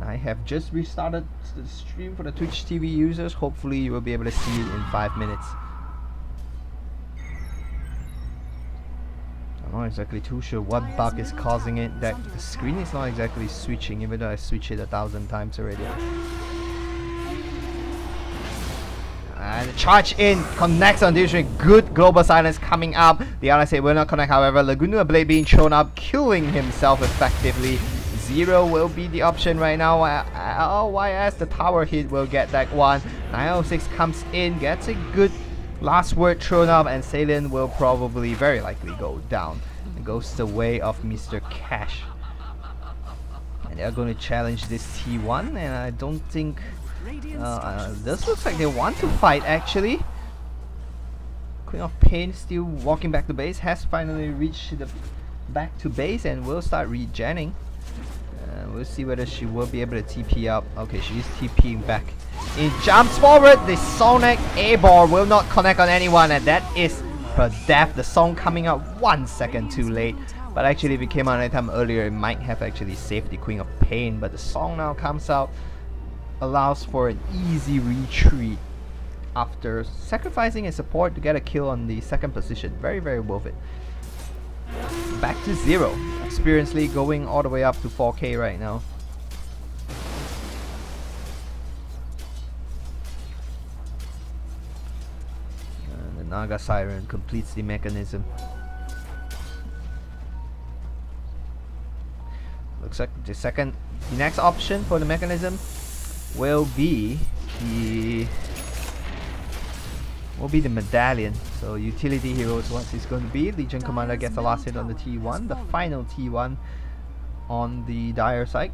And I have just restarted the stream for the Twitch TV users. Hopefully you will be able to see it in 5 minutes. I'm not exactly too sure what bug is causing it. That the screen is not exactly switching, even though I switched it 1,000 times already. And the charge in connects on this. Good global silence coming up. The LSA will not connect, however. Laguna Blade being thrown up, killing himself effectively. Zero will be the option right now. LYS, the tower hit, will get that one. 906 comes in, gets a good last word thrown up, and Salient will probably, very likely, go down. It goes the way of Mr. Cash. And they're going to challenge this T1, and I don't think... this looks like they want to fight, actually. Queen of Pain still walking back to base, has finally reached the back to base and will start regenning. We'll see whether she will be able to TP up. Okay, she's TPing back. It jumps forward. The Sonic A-ball will not connect on anyone, and that is her death. The song coming out 1 second too late. But actually, if it came out any time earlier, it might have actually saved the Queen of Pain. But the song now comes out, allows for an easy retreat after sacrificing a support to get a kill on the second position. Very, very worth it. Back to 0. Experience League going all the way up to 4K right now. And the Naga Siren completes the mechanism. Looks like the next option for the mechanism will be the medallion. So utility heroes, what it's going to be. Legion Commander gets the last hit on the T1, the final T1 on the dire side.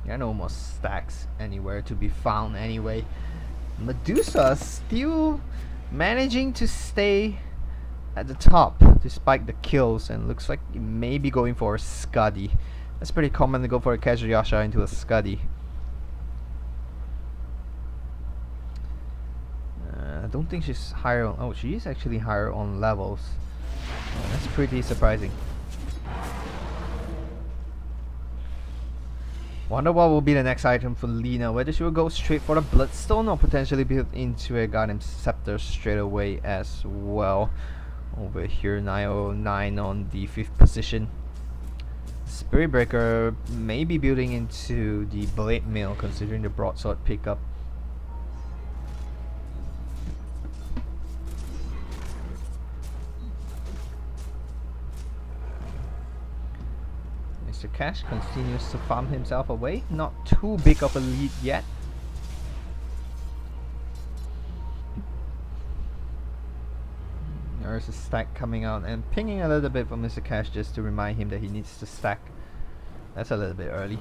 There are no more stacks anywhere to be found anyway. Medusa still managing to stay at the top despite the kills, and looks like it may be going for a Scuddy. That's pretty common to go for a casual Yasha into a Scuddy. I don't think she's higher on... Oh, she is actually higher on levels. That's pretty surprising. Wonder what will be the next item for Lina. Whether she will go straight for the Bloodstone or potentially build into a Guardian Scepter straight away as well. Over here, 909 on the 5th position. Spirit Breaker may be building into the Blade Mail considering the Broadsword pickup. Mr. Cash continues to farm himself away. Not too big of a lead yet. There's a stack coming out and pinging a little bit for Mr. Cash just to remind him that he needs to stack. That's a little bit early.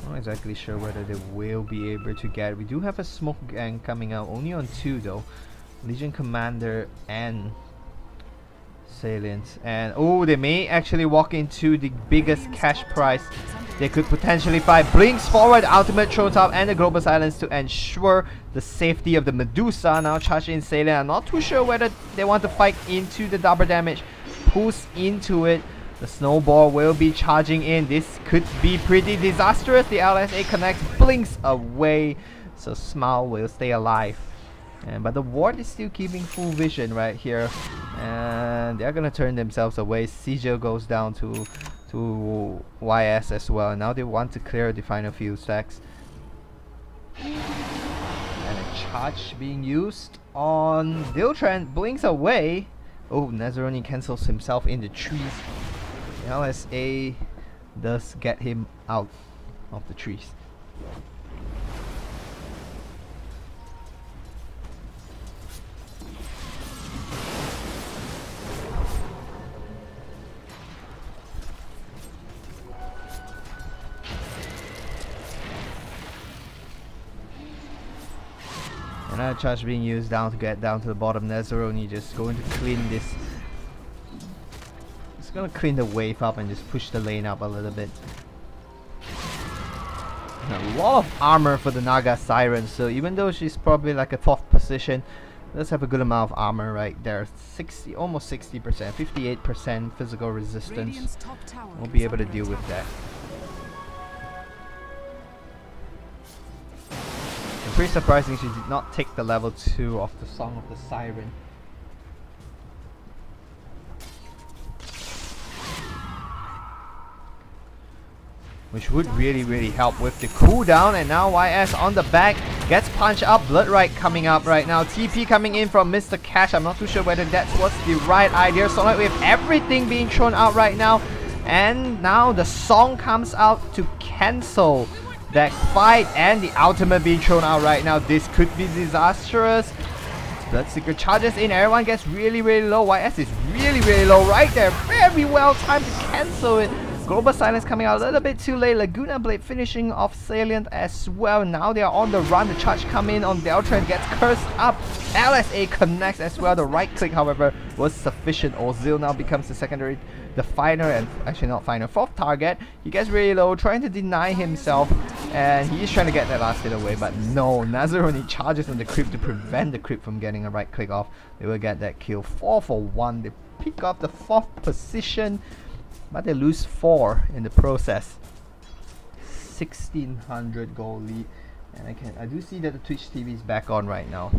Not exactly sure whether they will be able to get it. We do have a smoke gang coming out, only on 2 though. Legion Commander and Salient. And oh, they may actually walk into the biggest cash prize they could potentially find. Blinks forward, ultimate throws up, and the global silence to ensure the safety of the Medusa. Now charge in Salient. I'm not too sure whether they want to fight into the double damage. Pulls into it. The snowball will be charging in. This could be pretty disastrous. The LSA connects, blinks away. So Smile will stay alive. But the ward is still keeping full vision right here. And they're gonna turn themselves away. Sigil goes down to YS as well. And now they want to clear the final few stacks. And a charge being used on Diltran, blinks away. Oh, Nazaroni cancels himself in the trees. The LSA does get him out of the trees. Another charge being used down to get down to the bottom. Nazaroni just going to clean this. It's gonna clean the wave up and just push the lane up a little bit. And a lot of armor for the Naga Siren, so even though she's probably like a 4th position, Does have a good amount of armor right there. 60, almost 60%, 58% physical resistance. We'll be able to deal with that. And pretty surprising she did not take the level 2 of the Song of the Siren. Which would really help with the cooldown. And now YS on the back gets punched up. Blood Right coming up right now. TP coming in from Mr. Cash. I'm not too sure whether that's what's the right idea. So like we have everything being thrown out right now. And now the song comes out to cancel that fight. And the ultimate being thrown out right now. This could be disastrous. Bloodseeker charges in. Everyone gets really low. YS is really low right there. Very well timed to cancel it. Global Silence coming out a little bit too late. Laguna Blade finishing off Salient as well. Now they are on the run. The charge come in on Deltran, gets cursed up. LSA connects as well. The right click, however, was sufficient. Ozil now becomes the secondary, the final, and actually not final, fourth target. He gets really low, trying to deny himself, and he is trying to get that last hit away, but no. Nazaroni charges on the creep to prevent the creep from getting a right click off. They will get that kill. 4 for 1. They pick up the 4th position. But they lose 4 in the process. 1600 goal lead, and I do see that the Twitch TV is back on right now.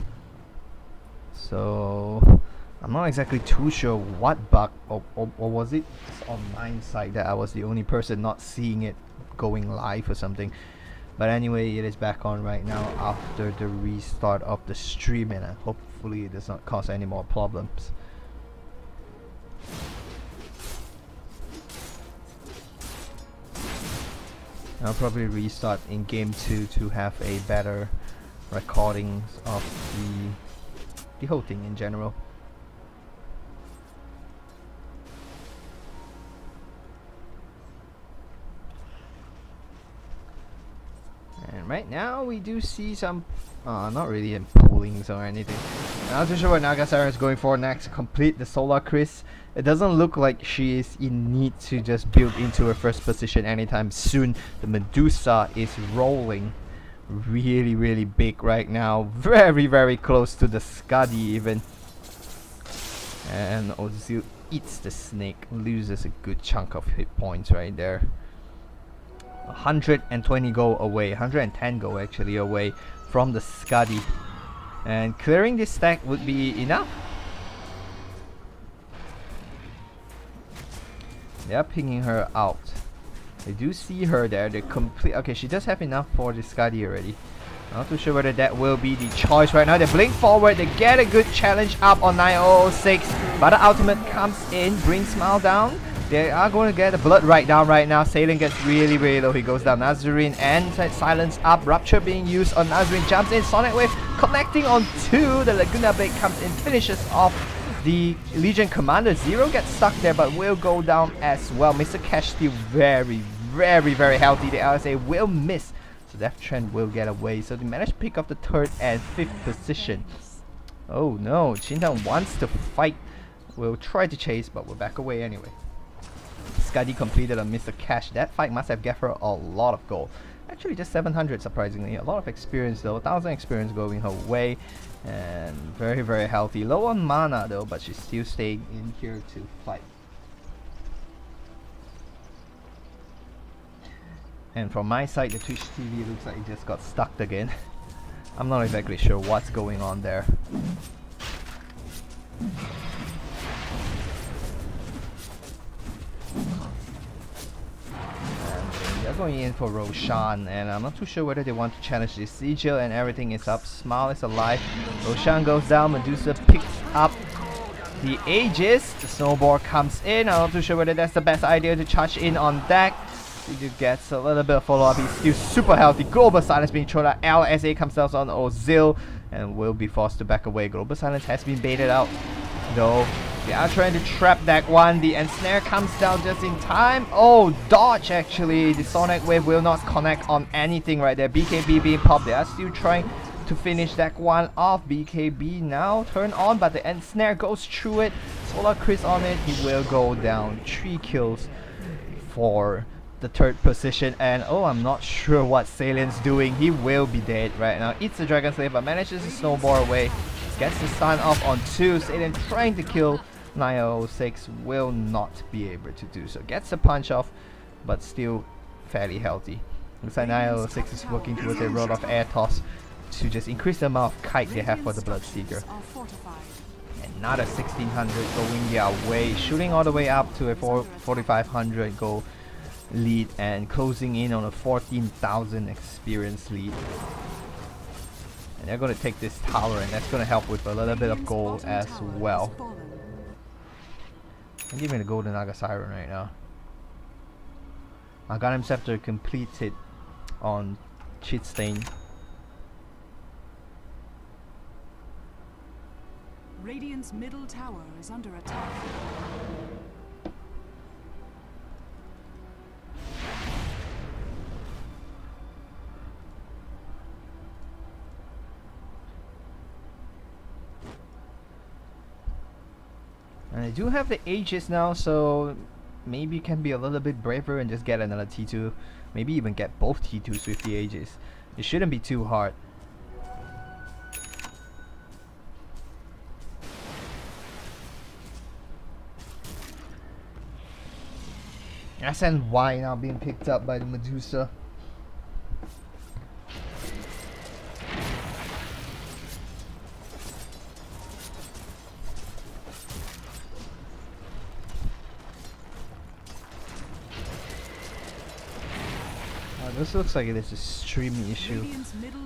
So I'm not exactly too sure what bug or was it on my side that I was the only person not seeing it going live or something. But anyway, it is back on right now after the restart of the stream, and hopefully it does not cause any more problems. I'll probably restart in game 2 to have a better recordings of the whole thing in general. And right now we do see some not really in poolings or anything. I'm not too sure what Nagasara is going for next. Complete the Solar Chris. It doesn't look like she is in need to just build into her first position anytime soon. The Medusa is rolling really big right now. Very close to the Scuddy even. And Ozil eats the snake. Loses a good chunk of hit points right there. 120 go away. 110 go actually away from the Scuddy. And clearing this stack would be enough. They are pinging her out. They do see her there. They complete. Okay, she does have enough for the Scuddy already. Not too sure whether that will be the choice right now. They blink forward. They get a good challenge up on 9006. But the ultimate comes in, brings Smile down. They are going to get the blood right down right now. Salient gets really low. He goes down. Nazarene and Silence up. Rupture being used on Nazarene. Jumps in. Sonic Wave connecting on 2. The Laguna Blade comes in, finishes off the Legion Commander. Zero gets stuck there, but will go down as well. Mr. Cash still very healthy. The LSA will miss. So Death Trend will get away. So they managed to pick up the 3rd and 5th position. Oh no. Chintan wants to fight. We'll try to chase, but we'll back away anyway. Scuddy completed on Mr. Cash. That fight must have given her a lot of gold. Actually just 700 surprisingly. A lot of experience though. 1000 experience going her way. And very healthy. Low on mana though, but she's still staying in here to fight. And from my side, the Twitch TV looks like it just got stuck again. I'm not exactly sure what's going on there. They're going in for Roshan, and I'm not too sure whether they want to challenge this Sigil, and everything is up. Smile is alive. Roshan goes down. Medusa picks up the Aegis. The snowball comes in. I'm not too sure whether that's the best idea to charge in on deck. Sigil gets a little bit of follow-up. He's still super healthy. Global Silence being thrown out. LSA comes down on Ozil and will be forced to back away. Global Silence has been baited out though. They are trying to trap that one. The ensnare comes down just in time. Oh, dodge actually. The Sonic Wave will not connect on anything right there. BKB being popped. They are still trying to finish that one off. BKB now turn on, but the ensnare goes through it. Solar Chris on it. He will go down. 3 kills for the 3rd position. And oh, I'm not sure what Salient's doing. He will be dead right now. Eats the Dragon Slave, but manages to snowball away. Gets the stun off on 2. Satan trying to kill 906, will not be able to do so. Gets the punch off, but still fairly healthy. Looks like 906 is working towards a roll of air toss to just increase the amount of kite they have for the Bloodseeker. Another 1600 going their way, shooting all the way up to a 4500 goal lead and closing in on a 14,000 experience lead. And they're going to take this tower, and that's going to help with a little bit of gold as well. I'm giving the gold to Naga Siren right now. Arcanum Scepter completed on Cheat Stain. Radiant's middle tower is under attack. And I do have the Aegis now, so maybe you can be a little bit braver and just get another T2. Maybe even get both T2s with the Aegis. It shouldn't be too hard. SNY now being picked up by the Medusa. This looks like it is a streaming issue,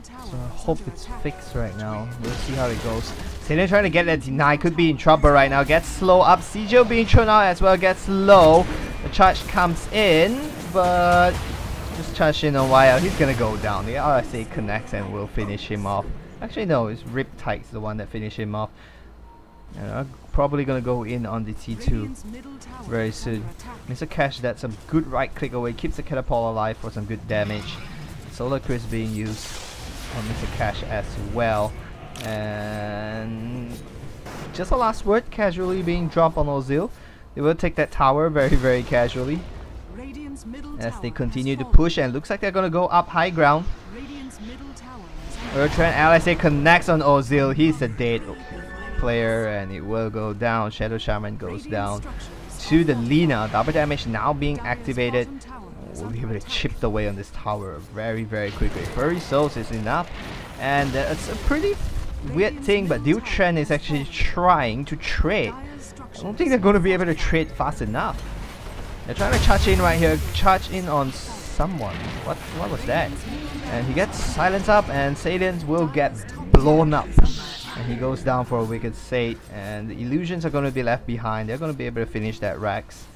so I hope it's fixed right now. We'll see how it goes. Satan trying to get that deny, could be in trouble right now. Gets slow up, Sijo being thrown out as well, gets low. The charge comes in, but just charge in a while. He's gonna go down. The RSA connects and will finish him off. Actually no, it's Riptide's the one that finished him off. And I'm probably gonna go in on the T2 very soon. Mr. Cash, that's some good right click away, keeps the catapult alive for some good damage. Solar Crisp being used on Mr. Cash as well. And just a last word, casually being dropped on Ozil. They will take that tower very casually as they continue to push, and looks like they're gonna go up high ground. Urtran LSA connects on Ozil, he's a dead player and it will go down. Shadow Shaman goes down to the Lina. Double damage now being activated. We'll be able to chip away on this tower very quickly. Furry Souls is enough, and it's a pretty weird thing, but Dutrend is actually trying to trade. I don't think they're going to be able to trade fast enough. They're trying to charge in right here, charge in on someone. What was that? And he gets silenced up, and Sadens will get blown up. And he goes down for a wicked save, and the illusions are going to be left behind. They're going to be able to finish that Rex.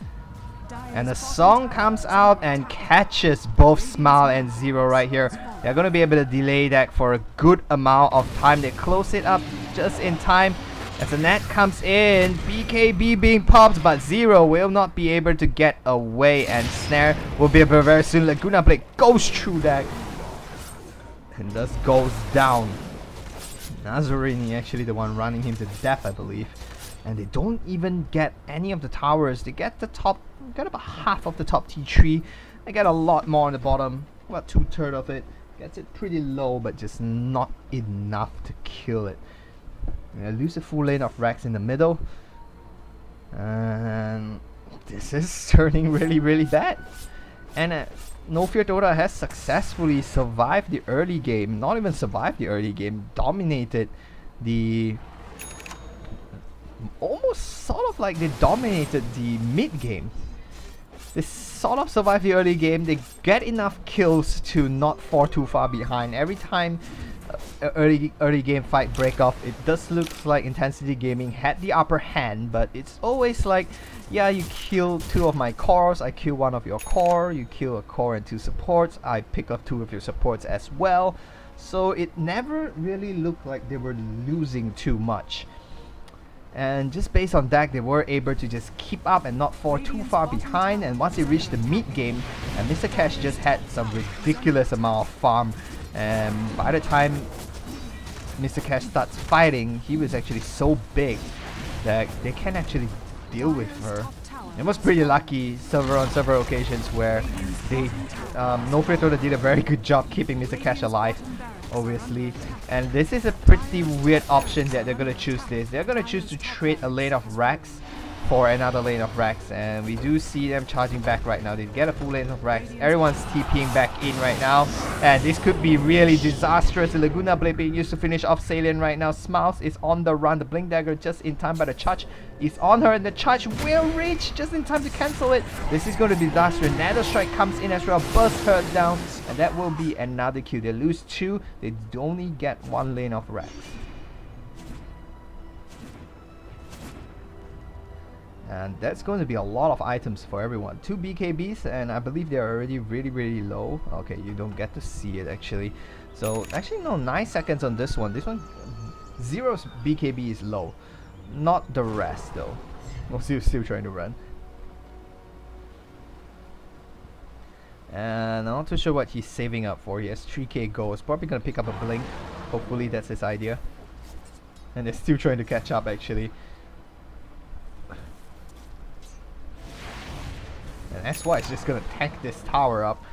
And the song comes out and catches both Smile and Zero right here. They're going to be able to delay that for a good amount of time. They close it up just in time as the net comes in. BKB being popped, but Zero will not be able to get away, and Snare will be able to very soon. Laguna Blade goes through that and thus goes down. Nazarini actually the one running him to death, I believe. And they don't even get any of the towers. They get the top, get about half of the top T3. They get a lot more on the bottom, about 2/3 of it. Gets it pretty low, but just not enough to kill it. They lose a full lane of Rex in the middle. And this is turning really bad. And No Fear Dota has successfully survived the early game. Not even survived the early game, dominated the... almost sort of like they dominated the mid game. They sort of survived the early game. They get enough kills to not fall too far behind. Every time early game fight break off, it does look like Intensity Gaming had the upper hand, but it's always like, yeah, you kill 2 of my cores, I kill 1 of your core, you kill a core and 2 supports, I pick up 2 of your supports as well. So it never really looked like they were losing too much. And just based on that, they were able to just keep up and not fall too far behind. And once they reached the mid game, and Mr. Cash just had some ridiculous amount of farm. And by the time Mr. Cash starts fighting, he was actually so big that they can actually deal with her. It was pretty lucky on several occasions where they No Fear Dota did a very good job keeping Mr. Cash alive. obviously. And this is a pretty weird option that they're gonna choose this. They're gonna choose to trade a lane of Rex for another lane of Rex, and we do see them charging back right now. They get a full lane of Rex. Everyone's TPing back in right now, and this could be really disastrous. The Laguna Blade being used to finish off Salient right now. Smiles is on the run. The Blink Dagger just in time, but the charge is on her, and the charge will reach just in time to cancel it. This is going to be disastrous. Nether Strike comes in as well, bursts her down, and that will be another kill. They lose 2. They only get 1 lane of Rex. And that's going to be a lot of items for everyone. 2 BKBs, and I believe they're already really low. Okay, you don't get to see it actually. So actually no, 9 seconds on this one. This one, 0 BKB is low. Not the rest though. We'll still trying to run. And I'm not too sure what he's saving up for. He has 3k gold. He's probably gonna pick up a blink. Hopefully that's his idea. And they're still trying to catch up actually. And SY is just gonna tank this tower up,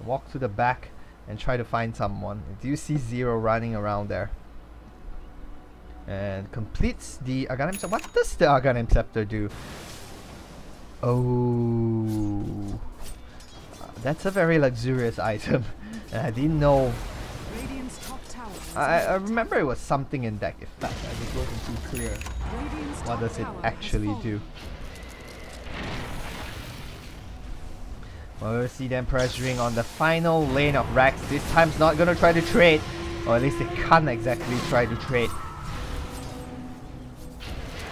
walk to the back, and try to find someone. Do you see Zero running around there? And completes the Aghanim Scepter. What does the Aghanim Scepter do? Oh, that's a very luxurious item. And I didn't know. I remember it was something in deck effect. I just wasn't too clear. What does it actually do? Well, we'll see them pressuring on the final lane of Rex. This time's not gonna try to trade, or at least they can't exactly try to trade.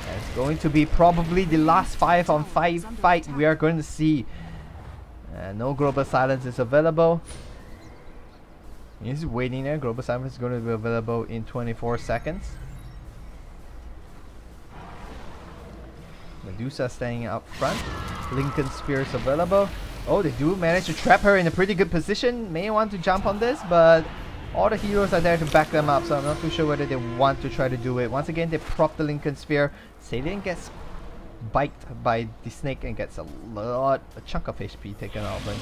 And it's going to be probably the last 5 on 5 fight we are going to see. No Global Silence is available. He's waiting there. Global Silence is going to be available in 24 seconds. Medusa staying up front. Lincoln Spear is available. Oh, they do manage to trap her in a pretty good position. May want to jump on this, but all the heroes are there to back them up, so I'm not too sure whether they want to try to do it. Once again, they prop the Lincoln Spear. Salient gets biked by the snake and gets a chunk of HP taken out of him.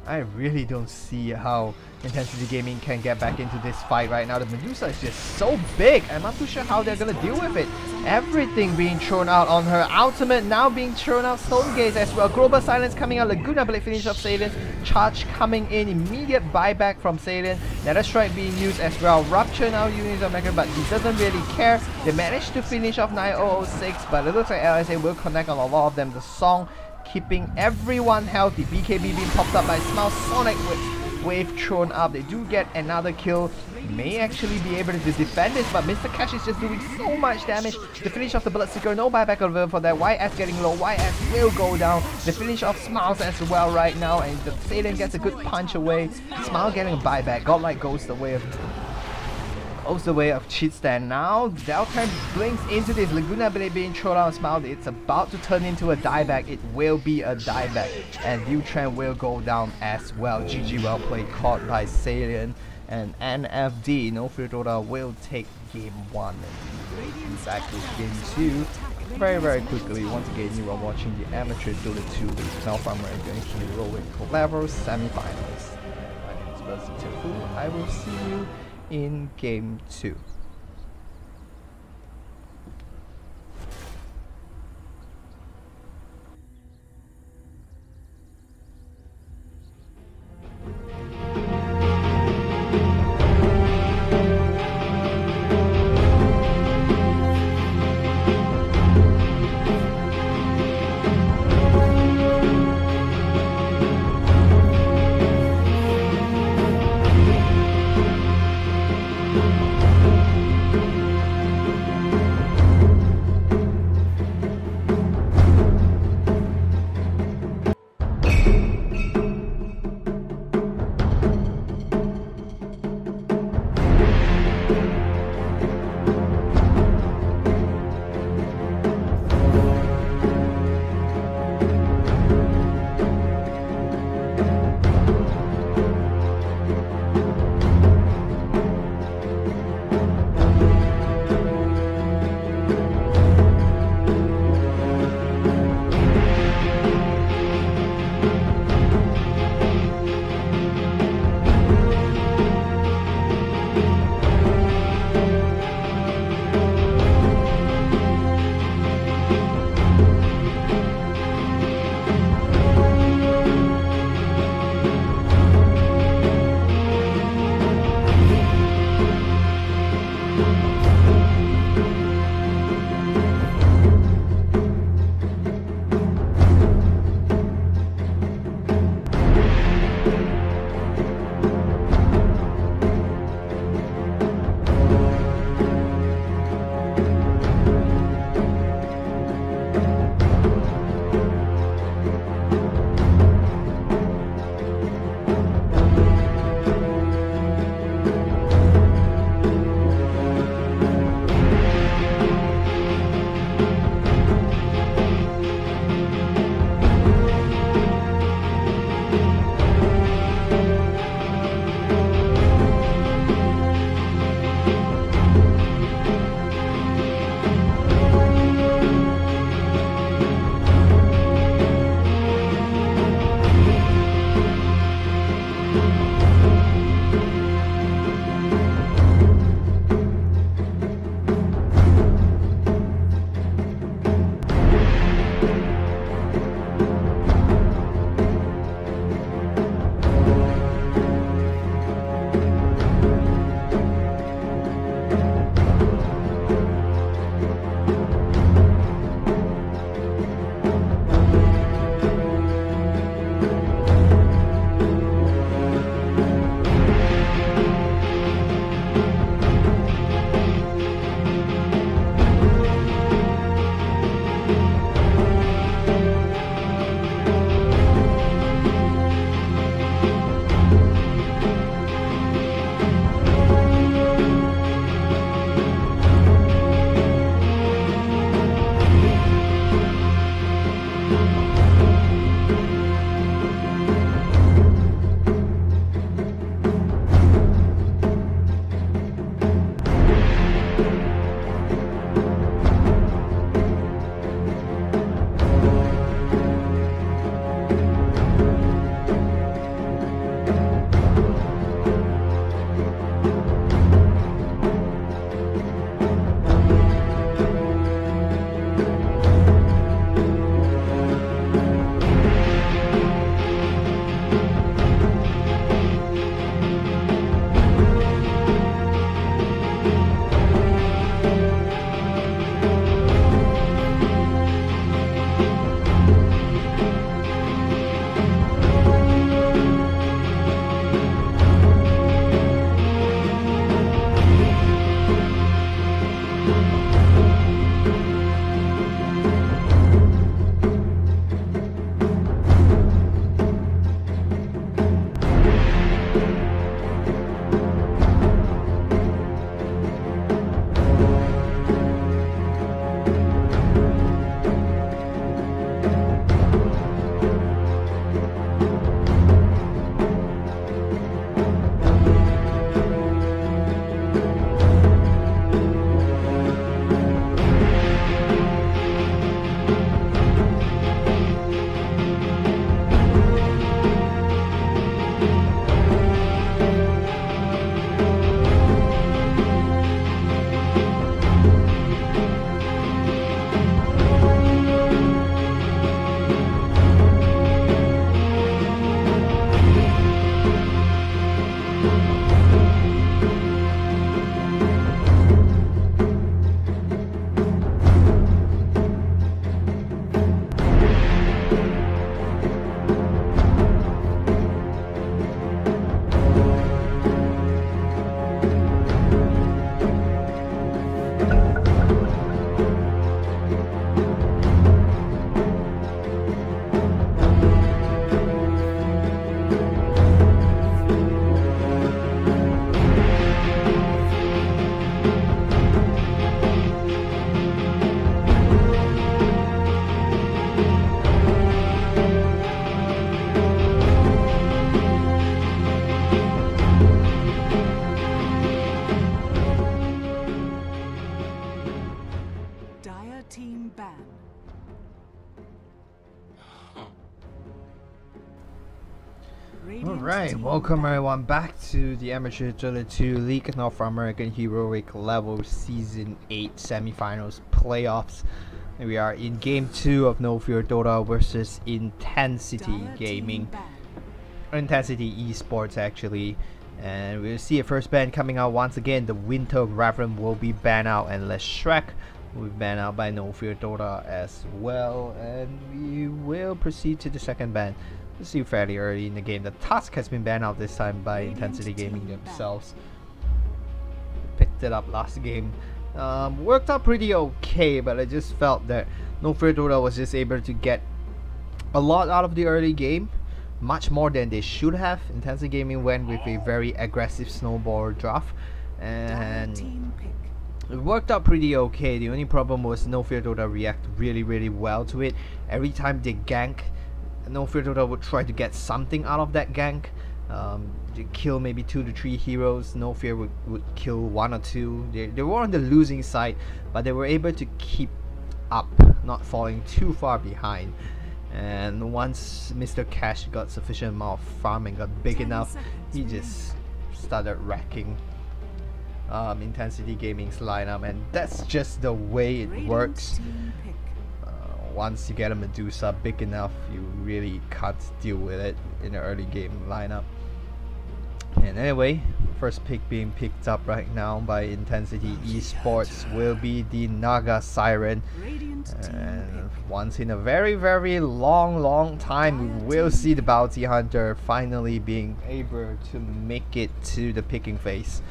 I really don't see how Intensity Gaming can get back into this fight right now. The Medusa is just so big. I'm not too sure how they're gonna deal with it. Everything being thrown out on her. Ultimate now being thrown out. Stone Gaze as well. Global Silence coming out. Laguna Blade finish off Salient. Charge coming in. Immediate buyback from Salient. Nether Strike being used as well. Rupture now using the Mega, but he doesn't really care. They managed to finish off 9006, but it looks like LSA will connect on a lot of them. The Song keeping everyone healthy. BKB being popped up by Smile. Sonic with wave thrown up. They do get another kill. May actually be able to defend this, but Mr. Cash is just doing so much damage. The finish of the Bloodseeker, no buyback available for that. YS getting low. YS will go down. The finish of Smiles as well right now, and the Salient gets a good punch away. Smile getting a buyback. Godlike goes the way of cheat stand. Now Delta blinks into this. Laguna Blade being thrown out. Smile. It's about to turn into a dieback. It will be a dieback, and Viewtrend will go down as well. GG, well played, caught by Salient, and NFD No Fear Dota will take game 1 and be back with game 2 very quickly. Once again, you are watching the Amateur Dota 2 with Malfarmer against Hero with Collaborative Semifinals. My name is BouNcYToufU. I will see you in game 2. Alright, welcome everyone back to the Amateur Dota 2 League North American Heroic Level Season 8 Semifinals Playoffs. And we are in Game 2 of No Fear Dota versus Intensity Gaming. Intensity ESports actually. And we'll see a first ban coming out once again. The Winter Reverend will be banned out, and Les Shrek will be banned out by No Fear Dota as well. And we will proceed to the second ban. See fairly early in the game. The Tusk has been banned out this time by Intensity Gaming themselves. Picked it up last game. Worked out pretty okay, but I just felt that No Fear Dota was just able to get a lot out of the early game, much more than they should have. Intensity Gaming went with a very aggressive snowball draft, and it worked out pretty okay. The only problem was No Fear Dota react really well to it. Every time they gank, No Fear Dota would try to get something out of that gank. They kill maybe 2 to 3 heroes. No Fear would kill 1 or 2. They were on the losing side, but they were able to keep up, not falling too far behind. And once Mr. Cash got sufficient amount of farm and got big enough, he just started wrecking Intensity Gaming's lineup, and that's just the way it works. Once you get a Medusa big enough, you really can't deal with it in the early game lineup. And anyway, first pick being picked up right now by Intensity ESports will be the Naga Siren. And once in a very long time, we will see the Bounty Hunter finally being able to make it to the picking phase.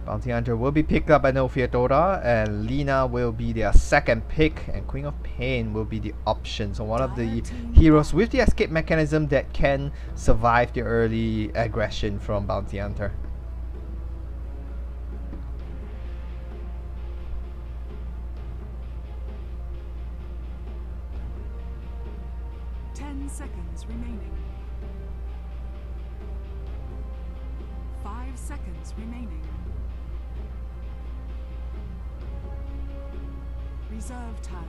Bounty Hunter will be picked up by No Fear Dota, and Lina will be their second pick, and Queen of Pain will be the option. So one of the heroes with the escape mechanism that can survive the early aggression from Bounty Hunter. Seconds remaining. 5 seconds remaining. Reserve time.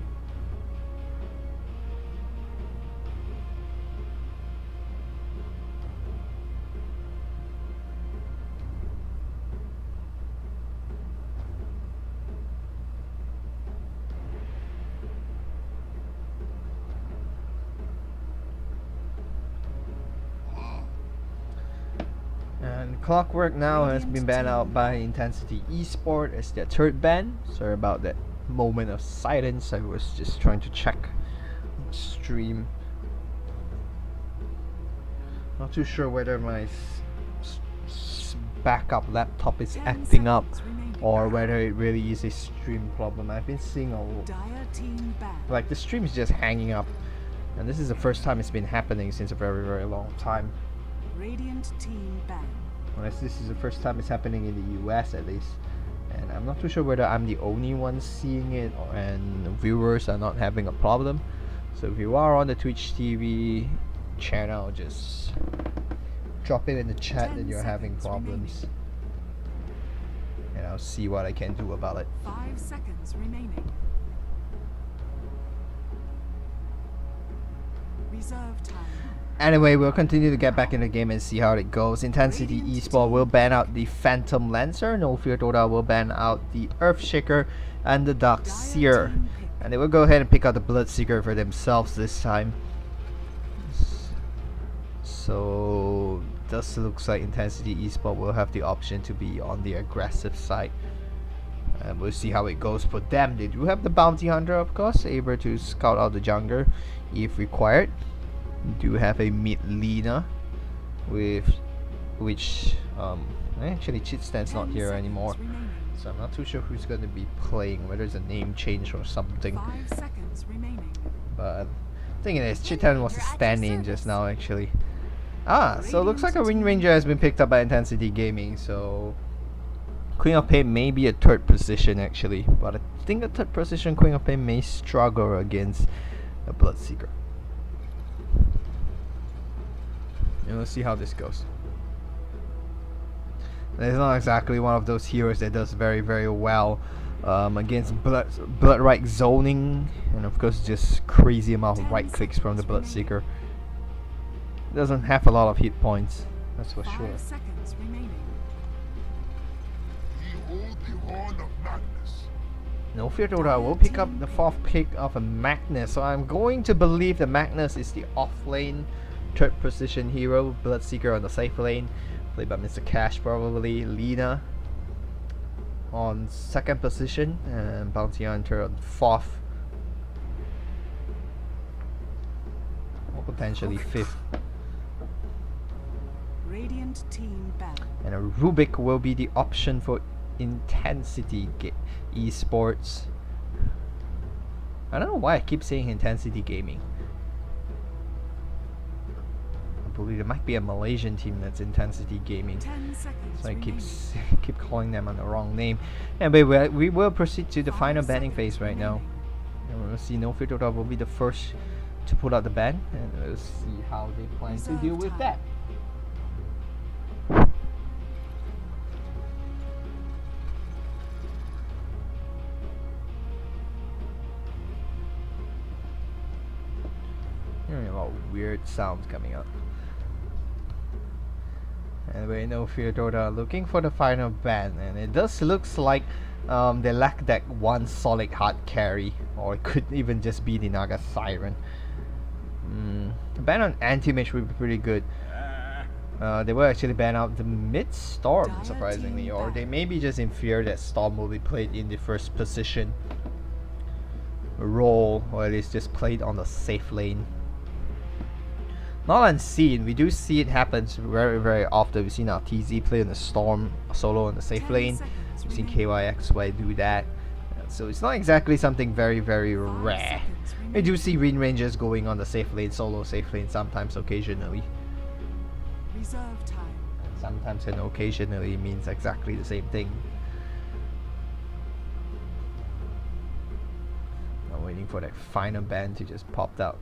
And Clockwork now has been banned out by Intensity Esport as their third ban. Sorry about that moment of silence. I was just trying to check stream. Not too sure whether my backup laptop is acting up or whether it really is a stream problem. I've been seeing like the stream is just hanging up, and this is the first time it's been happening since a very long time. Radiant team ban. Unless this is the first time it's happening in the US at least. And I'm not too sure whether I'm the only one seeing it and viewers are not having a problem. So if you are on the Twitch TV channel, just drop it in the chat that you're having problems. And I'll see what I can do about it. 5 seconds remaining. Reserve time. Anyway, we'll continue to get back in the game and see how it goes. Intensity Esport will ban out the Phantom Lancer. No Fear Dota will ban out the Earthshaker and the Dark Seer. And they will go ahead and pick out the Bloodseeker for themselves this time. So, this looks like Intensity Esport will have the option to be on the aggressive side. And we'll see how it goes for them. They do have the Bounty Hunter, of course, able to scout out the jungler if required. We do have a mid Lina, with which actually Chitstan's not here anymore, so I'm not too sure who's going to be playing, whether it's a name change or something. 5 seconds remaining. But the thing is, Chitan was a stand-in just now actually. So it looks like a Wind Ranger has been picked up by Intensity Gaming, so Queen of Pain may be a third position actually, but I think a third position Queen of Pain may struggle against a Bloodseeker. And we'll see how this goes. It's not exactly one of those heroes that does very well against Bloodright zoning, and of course just crazy amount of right clicks from the Bloodseeker. Doesn't have a lot of hit points, that's for sure. 5 seconds remaining. No Fear Dota will pick up the 4th pick of a Magnus, so I'm going to believe the Magnus is the off-lane third position hero. Bloodseeker on the safe lane, played by Mr. Cash probably. Lina on 2nd position, and Bounty Hunter on 4th, or potentially 5th. Radiant team ban. And a Rubik will be the option for Intensity Esports. I don't know why I keep saying Intensity Gaming. I believe it might be a Malaysian team that's Intensity Gaming, 10 seconds so I remaining. keep calling them on the wrong name. Anyway, we will proceed to the 5 final banning seconds phase right now, remaining. and we'll see No Fear Dota will be the first to put out the ban, and we'll see how they plan to deal with that. Hearing a lot of weird sounds coming up. Anyway, no fear, Dota looking for the final ban, and it does looks like they lack that one solid hard carry, or it could even just be the Naga Siren. The ban on anti-mage would be pretty good. They will actually ban out the mid-storm, surprisingly, or they may be just in fear that storm will be played in the first position role, or at least just played on the safe lane. Not unseen, we do see it happens very often. We've seen our TZ play in the storm solo in the safe lane. We've seen KYXY do that. So it's not exactly something very rare. We do see Wind Rangers going on the safe lane, solo safe lane sometimes, occasionally. Reserve time. Sometimes and occasionally means exactly the same thing. I'm waiting for that final ban to just pop out.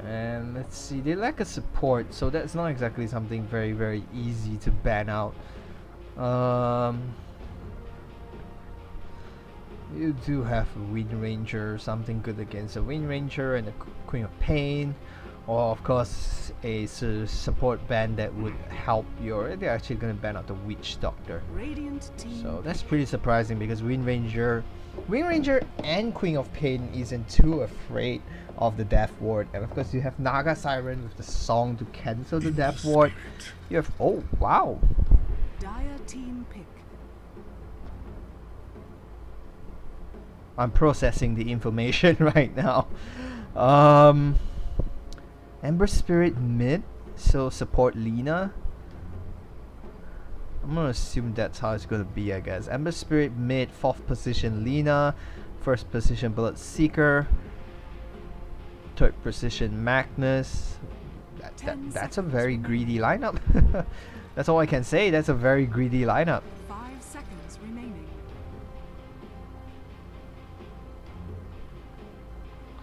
And let's see, they lack a support, so that's not exactly something very easy to ban out. You do have a Wind Ranger, something good against a Wind Ranger and a Queen of Pain, or of course a support ban that would help your. They're actually gonna ban out the Witch Doctor. Radiant team. So that's pretty surprising because Wind Ranger and Queen of Pain isn't too afraid of the Death Ward, and of course you have Naga Siren with the song to cancel the Death Ward. You have, oh wow, Dire team pick. I'm processing the information right now. Ember Spirit mid, so support Lina. I'm gonna assume that's how it's gonna be, I guess. Ember Spirit mid, 4th position Lina, 1st position Bloodseeker, 3rd position Magnus. That's a very greedy lineup. That's all I can say. That's a very greedy lineup. 5 seconds remaining.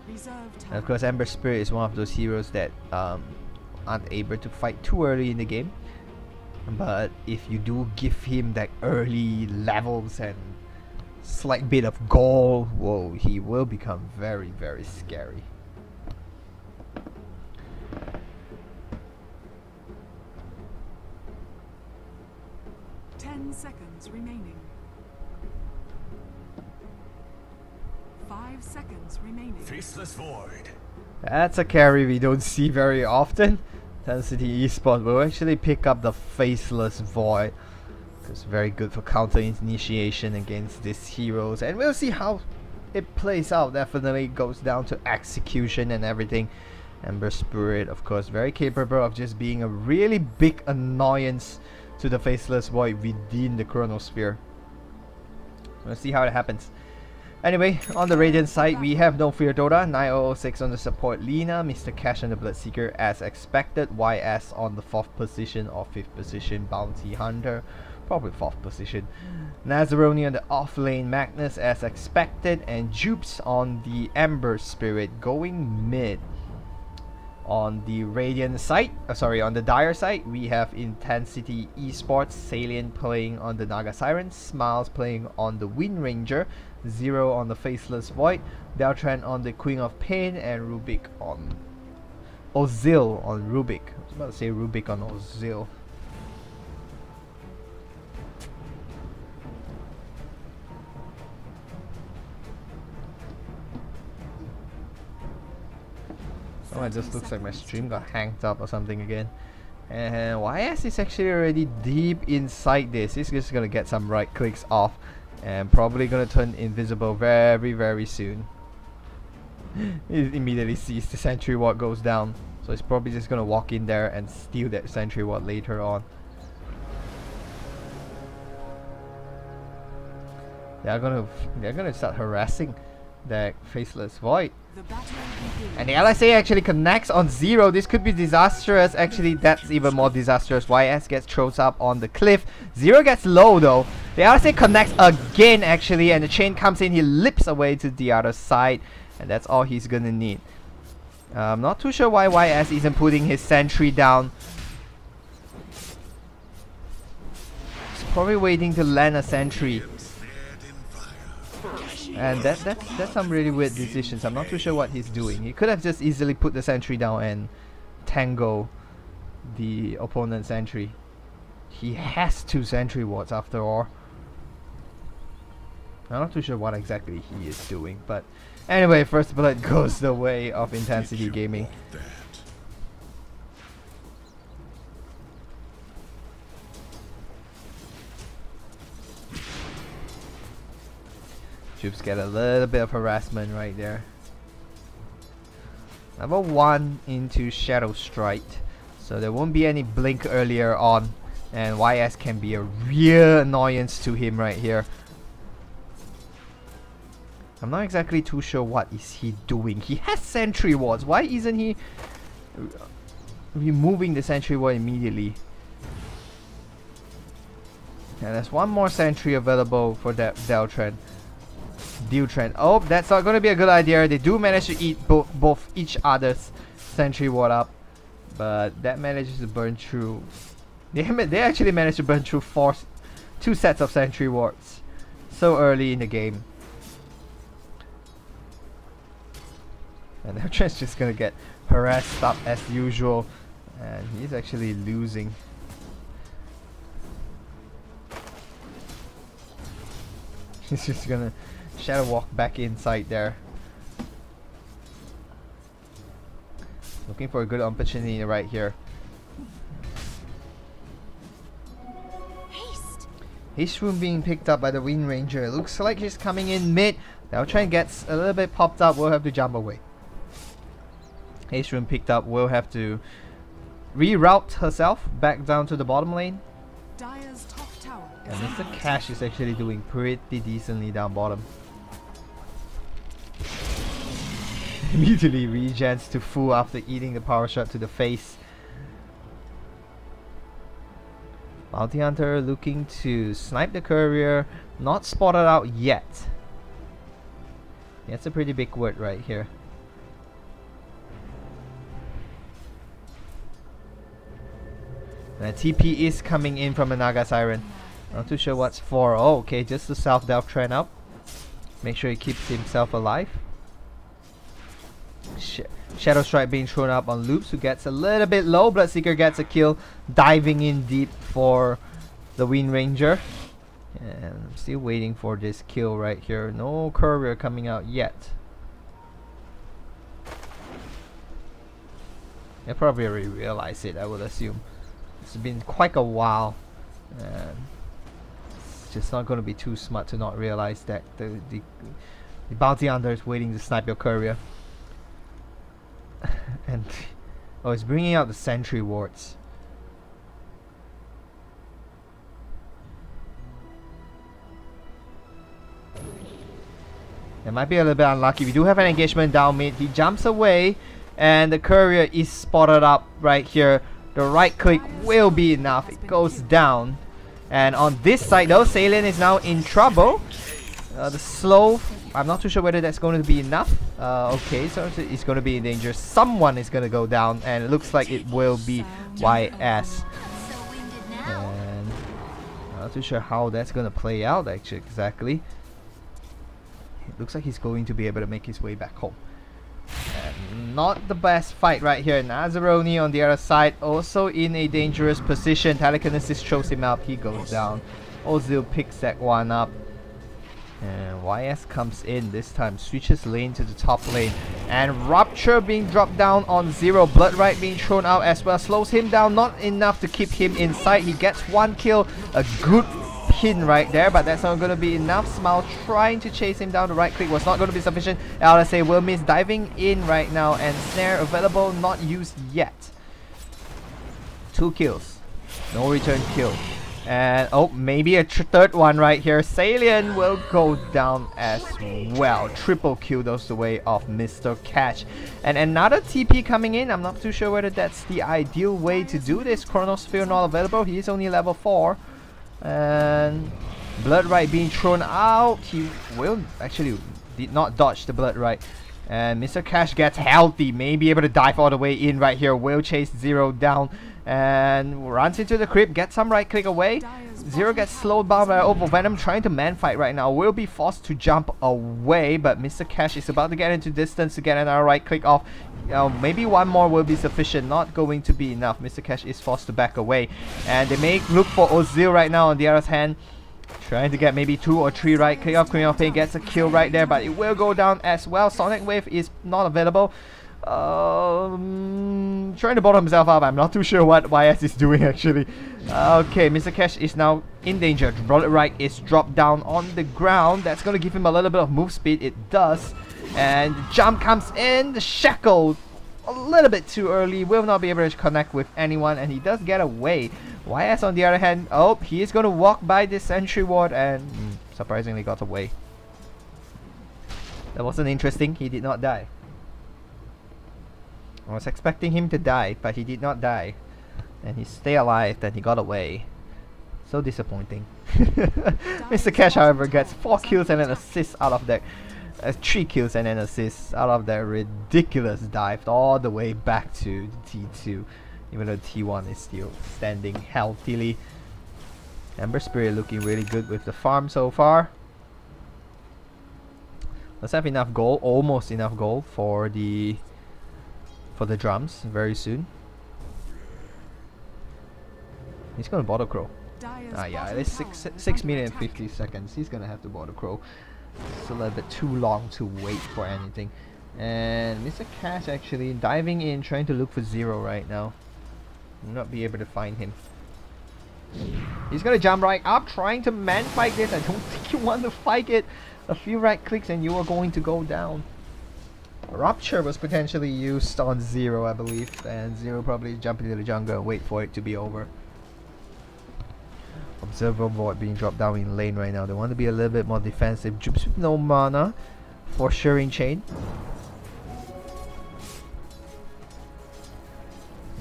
Reserve time. And of course, Ember Spirit is one of those heroes that aren't able to fight too early in the game. But if you do give him that early levels and slight bit of gold, whoa, he will become very scary. Seconds remaining. 5 seconds remaining. Faceless Void. That's a carry we don't see very often. Intensity Esports will actually pick up the Faceless Void. It's very good for counter initiation against these heroes, and we'll see how it plays out. Definitely goes down to execution and everything. Ember Spirit, of course, very capable of just being a really big annoyance to the Faceless Void within the Chronosphere. We'll see how it happens. Anyway, on the Radiant side, we have No Fear Dota, 9006 on the support Lina, Mr. Cash on the Bloodseeker as expected, YS on the 4th position or 5th position, Bounty Hunter, probably 4th position, Nazaroni on the off lane, Magnus as expected, and Jupes on the Ember Spirit going mid. On the Radiant side, on the Dire side, we have Intensity Esports, Salient playing on the Naga Siren, Smiles playing on the Wind Ranger, Zero on the Faceless Void, Deltran on the Queen of Pain, and Rubik on Ozil on Rubik. I was about to say Rubik on Ozil. Oh, it just looks like my stream got hanged up or something again. And YS is actually already deep inside this. He's just gonna get some right clicks off and probably gonna turn invisible very soon. He immediately sees the sentry ward goes down, so he's probably just gonna walk in there and steal that sentry ward later on. They're gonna start harassing Deck Faceless Void. The battle begins. And the LSA actually connects on 0. This could be disastrous. Actually, that's even more disastrous. YS gets thrown up on the cliff. 0 gets low though. The LSA connects again actually, and the chain comes in. He lips away to the other side, and that's all he's gonna need. I'm not too sure why YS isn't putting his sentry down. He's probably waiting to land a sentry. And that's some really weird decisions. I'm not too sure what he's doing. He could have just easily put the sentry down and tango the opponent's sentry. He has 2 sentry wards after all. I'm not too sure what exactly he is doing, but anyway, first blood goes the way of Intensity Gaming. Troops get a little bit of harassment right there. Level 1 into Shadow Strike, so there won't be any blink earlier on, and YS can be a real annoyance to him right here. I'm not exactly too sure what is he doing. He has sentry wards. Why isn't he removing the sentry ward immediately? And there's one more sentry available for that Deltran. Oh, that's not going to be a good idea. They do manage to eat both each other's sentry ward up, but that manages to burn through. They actually managed to burn through 2 sets of sentry wards so early in the game. And Deltran's just gonna get harassed up as usual, and he's actually losing. He's just gonna shadow walk back inside there. Looking for a good opportunity right here. Haste Rune being picked up by the Wind Ranger. Looks like he's coming in mid. Deltran gets a little bit popped up. We'll have to jump away. Haste Rune picked up. We'll have to reroute herself back down to the bottom lane. Dire's top tower. And Mr. Cash is actually doing pretty decently down bottom. Immediately regens to full after eating the power shot to the face. Bounty Hunter looking to snipe the courier. Not spotted out yet. That's a pretty big word right here. The TP is coming in from a Naga Siren. Not too sure what's for. Oh, okay, just to self-delve trend up. Make sure he keeps himself alive. Shadow Strike being thrown up on Loops, who gets a little bit low. Bloodseeker gets a kill, diving in deep for the Wind Ranger. And I'm still waiting for this kill right here. No courier coming out yet. They probably already realized it, I would assume. It's been quite a while. And it's just not going to be too smart to not realize that the bounty hunter is waiting to snipe your courier. And oh, it's bringing out the sentry wards. It might be a little bit unlucky. We do have an engagement down mid. He jumps away, and the courier is spotted up right here. The right click will be enough. It goes down. And on this side though, Salient is now in trouble. The slow, I'm not too sure whether that's going to be enough. Okay, so it's going to be in danger. Someone is going to go down, and it looks like it will be YS. And I'm not too sure how that's going to play out actually exactly. It looks like he's going to be able to make his way back home. And not the best fight right here. Nazaroni on the other side, also in a dangerous position. Telekinesis throws him up, he goes down. Ozil picks that one up. And YS comes in this time, switches lane to the top lane. And Rupture being dropped down on 0. Bloodright being thrown out as well. Slows him down, not enough to keep him inside. He gets one kill, a good pin right there, but that's not going to be enough. Smile trying to chase him down. The right click was not going to be sufficient. LSA will miss, diving in right now, and snare available, not used yet. 2 kills, no return kill. And oh, maybe a third one right here. Salient will go down as well. Triple kill goes the way of Mr. Catch. And another TP coming in. I'm not too sure whether that's the ideal way to do this. Chronosphere not available. He is only level 4. And Blood Right being thrown out. He will actually did not dodge the Blood Right. And Mr. Cash gets healthy. May be able to dive all the way in right here. Will chase Zero down. And runs into the crypt, gets some right click away. Zero gets slowed down by Ovo Venom, trying to man fight right now. Will be forced to jump away, but Mr. Cash is about to get into distance to get another right click off. Maybe one more will be sufficient, not going to be enough. Mr. Cash is forced to back away. And they may look for Ozil right now on the other hand. Trying to get maybe 2 or 3 right click off. Queen of Pain gets a kill right there, but it will go down as well. Sonic Wave is not available. Trying to bottom himself up. I'm not too sure what YS is doing actually. Okay, Mr. Cash is now in danger. Bullet Right is dropped down on the ground. That's going to give him a little bit of move speed. It does. And the jump comes in. The shackle a little bit too early. Will not be able to connect with anyone, and he does get away. YS on the other hand, oh, he is going to walk by this sentry ward and surprisingly got away. That wasn't interesting. He did not die. I was expecting him to die, but he did not die. And he stayed alive, then he got away. So disappointing. Mr. Cash, however, gets 4 kills and an assist out of that. 3 kills and an assist out of that ridiculous dive all the way back to T2. Even though T1 is still standing healthily. Ember Spirit looking really good with the farm so far. Let's have enough gold, almost enough gold for the drums very soon. He's gonna bottle crow. Yeah, it is 6 minutes and 50 seconds. He's gonna have to bottle crow. It's a little bit too long to wait for anything. And Mr. Cash actually diving in, trying to look for Zero right now. Will not be able to find him. He's gonna jump right up, trying to man fight this. I don't think you want to fight it. A few right clicks and you are going to go down. Rupture was potentially used on Zero, I believe, and Zero probably jump into the jungle and wait for it to be over. Observer Void being dropped down in lane right now. They want to be a little bit more defensive. Jupes with no mana for Shearing Chain.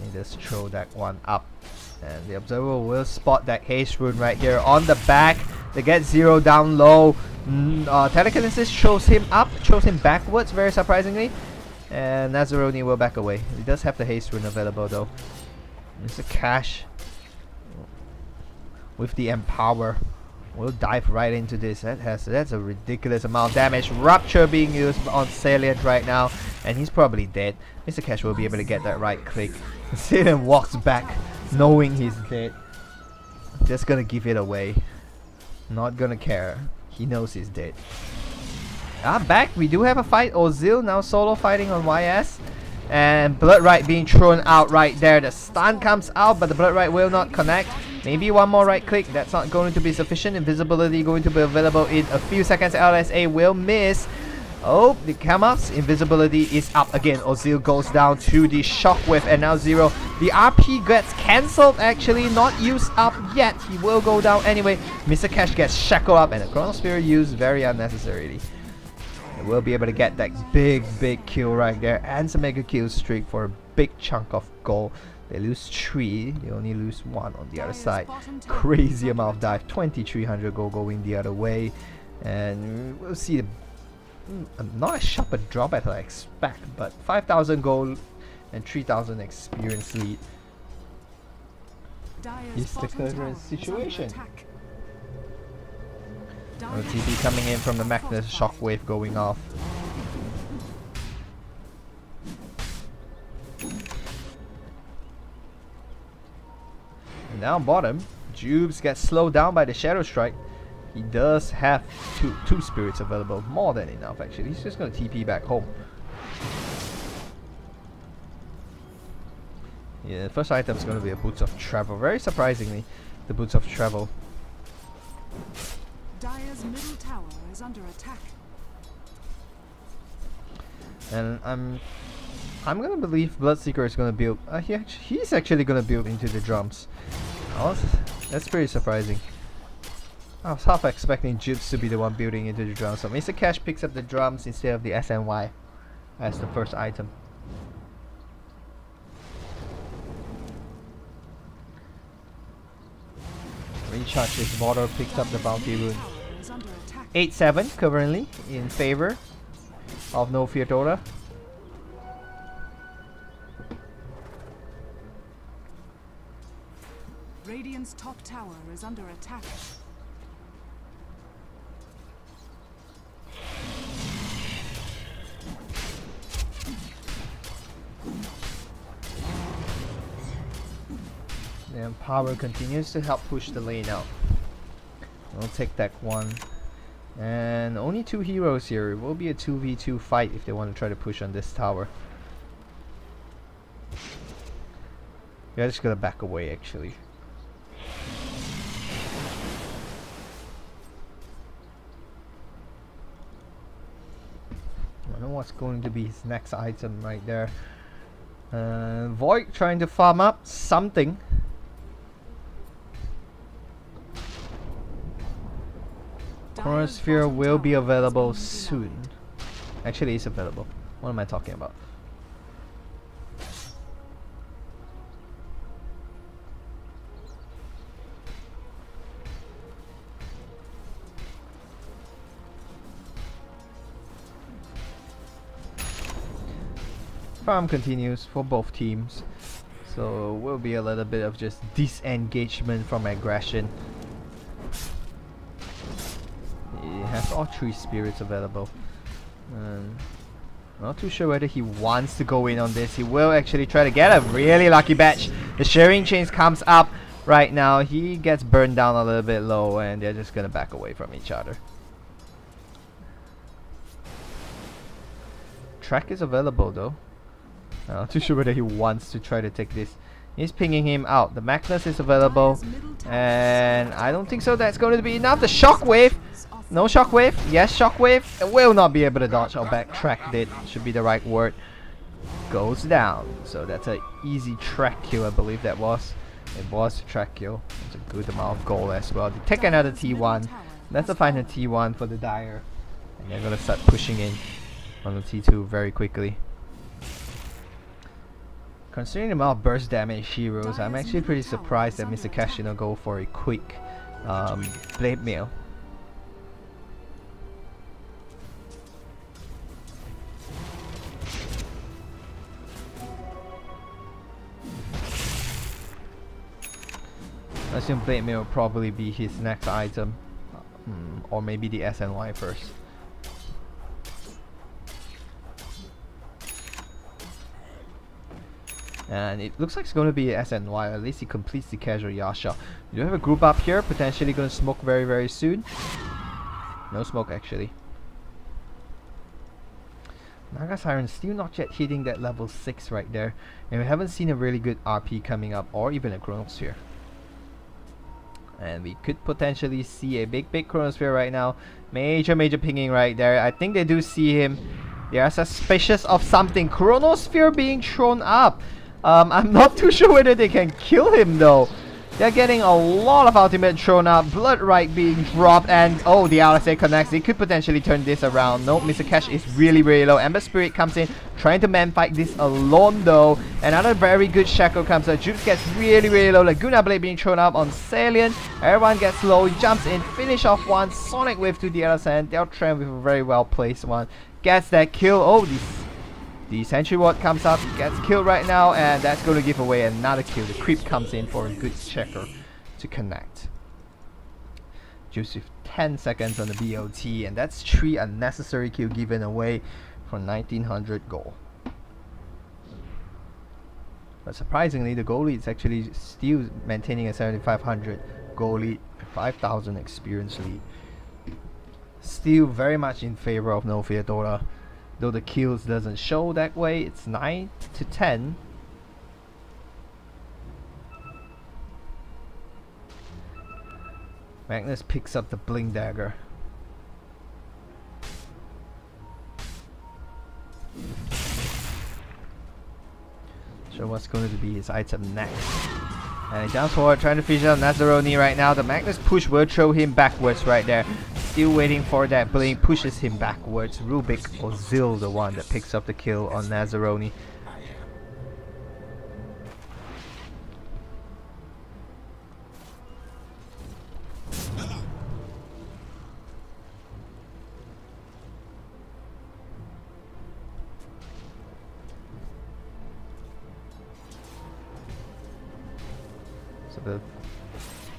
They just throw that one up. And the Observer will spot that haste rune right here on the back. They get Zero down low. Telekinesis shows him up, shows him backwards, very surprisingly. And Nazaroni will back away. He does have the haste rune available though. Mr. Cash with the Empower will dive right into this. That's a ridiculous amount of damage. Rupture being used on Salient right now, and he's probably dead. Mr. Cash will be able to get that right click. Salient walks back knowing he's dead. Just gonna give it away. Not gonna care. He knows he's dead. Back. We do have a fight. Ozil now solo fighting on YS. And Blood Right being thrown out right there. The stun comes out, but the Blood Right will not connect. Maybe one more right click. That's not going to be sufficient. Invisibility going to be available in a few seconds. LSA will miss. Oh, the come-ups. Invisibility is up again. Ozil goes down to the Shockwave, and now Zero. The RP gets cancelled actually, not used up yet. He will go down anyway. Mr. Cash gets shackled up, and the Chronosphere used very unnecessarily. They will be able to get that big kill right there, and some mega kill streak for a big chunk of gold. They lose 3, they only lose 1 on the other side. Crazy amount of dive. 2300 gold going the other way, and we'll see the not as sharp a drop as I expect, but 5,000 gold and 3,000 experience lead is the current situation. TP coming in from the Magnus, Shockwave going off. And now bottom, Jubes gets slowed down by the Shadow Strike. He does have two spirits available, more than enough actually. He's just gonna TP back home. Yeah, the first item is gonna be a Boots of Travel. Very surprisingly, the Boots of Travel. Dire's middle tower is under attack. And I'm gonna believe Bloodseeker is gonna build. He's actually gonna build into the drums. That's pretty surprising. I was half expecting Jubes to be the one building into the drums, so Mr. Cash picks up the drums instead of the SNY as the first item. Recharge his water, picks up the bounty rune. 8-7 currently in favor of No Fear Dota. Radiant's top tower is under attack. And power continues to help push the lane out. We'll take that one. And only 2 heroes here. It will be a 2v2 fight if they want to try to push on this tower. Yeah, just gonna back away actually. I don't know what's going to be his next item right there. Void trying to farm up something. Chronosphere will be available soon. Actually, it's available. What am I talking about? Farm continues for both teams, so will be a little bit of just disengagement from aggression. He has all 3 spirits available. Not too sure whether he wants to go in on this. He will actually try to get a really lucky batch. The sharing chains comes up right now. He gets burned down a little bit low, and they're just gonna back away from each other. Track is available though. Not too sure whether he wants to try to take this. He's pinging him out. The Magnus is available, and I don't think so. That's going to be enough. The shockwave. No shockwave. Yes, shockwave. It will not be able to dodge or backtrack it. Should be the right word. Goes down. So that's an easy track kill, I believe that was. It was a track kill. It's a good amount of gold as well. They take another T1. That's the final T1 for the Dire. And they're going to start pushing in on the T2 very quickly. Considering the amount of burst damage heroes, I'm actually pretty surprised that Mr. Cash didn't go for a quick blade mail. I assume blade mail will probably be his next item, or maybe the SNY first. And it looks like it's going to be SNY, at least he completes the casual Yasha. You do have a group up here, potentially going to smoke very, very soon. No smoke actually. Naga Siren still not yet hitting that level 6 right there. And we haven't seen a really good RP coming up, or even a Chronosphere. And we could potentially see a big Chronosphere right now. Major pinging right there. I think they do see him. They are suspicious of something. Chronosphere being thrown up. I'm not too sure whether they can kill him though. They're getting a lot of ultimate thrown up, Blood Right being dropped, and oh, the LSA connects. They could potentially turn this around. Nope, Mr. Cash is really low. Ember Spirit comes in, trying to man fight this alone though. Another very good Shackle comes out. Jukes gets really low. Laguna Blade being thrown up on Salient. Everyone gets low, he jumps in, finish off one. Sonic Wave to the other side. They'll trend with a very well placed one. Gets that kill. Oh, the Sentry Ward comes up, gets killed right now, and that's going to give away another kill. The creep comes in for a good checker to connect. Just with 10 seconds on the BOT, and that's 3 unnecessary kills given away for 1900 gold. But surprisingly, the goal lead is actually still maintaining a 7500 goal lead, 5000 experience lead. Still very much in favor of No Fear Dota. Though the kills doesn't show that way, it's 9 to 10. Magnus picks up the Blink Dagger. So what's going to be his item next? And he jumps forward, trying to finish out Nazaroni right now. The Magnus push will throw him backwards right there. Still waiting for that blink, pushes him backwards. Rubik or Zil, the one that picks up the kill on Nazaroni.